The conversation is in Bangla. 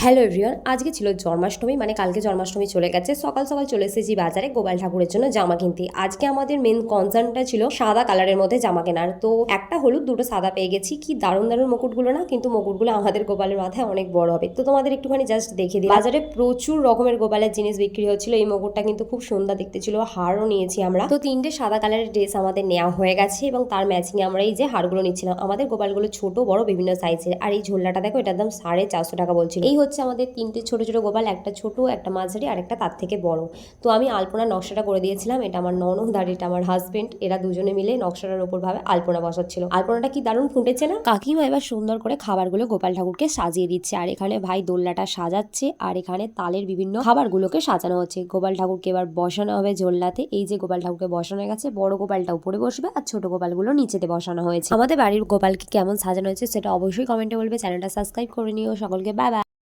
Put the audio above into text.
হ্যালো এভরিওয়ান, আজকে ছিল জন্মাষ্টমী, মানে কালকে জন্মাষ্টমী চলে গেছে। সকাল সকাল চলে এসেছি বাজারে গোপাল ঠাকুরের জন্য জামা কিনতে। আজকে আমাদের মেন কনসার্নটা ছিল সাদা কালারের মধ্যে জামা কেনার। তো একটা হলুদ, দুটো সাদা পেয়ে গেছি। কি দারুণ দারুণ মুকুটগুলো না, কিন্তু মুকুটগুলো আমাদের গোপালের মাথায় অনেক বড় হবে। তো তোমাদের একটুখানি জাস্ট দেখে দিই। বাজারে প্রচুর রকমের গোপালের জিনিস বিক্রি হচ্ছিল। এই মুকুটটা কিন্তু খুব সুন্দর দেখতে ছিল, হারও নিয়েছি আমরা। তো তিনটে সাদা কালারের ড্রেস আমাদের নেওয়া হয়ে গেছে এবং তার ম্যাচিং আমরা এই যে হারগুলো নিচ্ছিলাম। আমাদের গোপালগুলো ছোট বড় বিভিন্ন সাইজের। আর এই ঝোলাটা দেখো, এটার দাম 450 টাকা বলছিল। এই হচ্ছে আমাদের তিনটে ছোট ছোট গোপাল, একটা ছোট, একটা মাঝারি আর একটা তার থেকে বড়। তো আমি আলপনার নকশাটা করে দিয়েছিলাম। এটা আমার ননদ আর এটা আমার হাজবেন্ড, এরা দুজনে মিলে নকশাটার উপর ভাবে আলপনা বসাচ্ছিল। আলপনাটা কি দারুণ ফুটেছে না। কাকিমা এবার সুন্দর করে খাবারগুলো গোপাল ঠাকুরকে সাজিয়ে দিচ্ছে, আর এখানে ভাই দোলনাটা সাজাচ্ছে, আর এখানে তালের বিভিন্ন খাবারগুলোকে সাজানো হচ্ছে। গোপাল ঠাকুরকে এবার বসানো হবে ঝোলনাতে। এই যে গোপাল ঠাকুরকে বসানো হয়ে গেছে, বড় গোপালটা উপরে বসবে আর ছোট গোপালগুলো নিচেতে বসানো হয়েছে। আমাদের বাড়ির গোপালকে কেমন সাজানো হয়েছে সেটা অবশ্যই কমেন্টে বলবে। চ্যানেলটা সাবস্ক্রাইব করে নিও। সকলকে বাই বাই।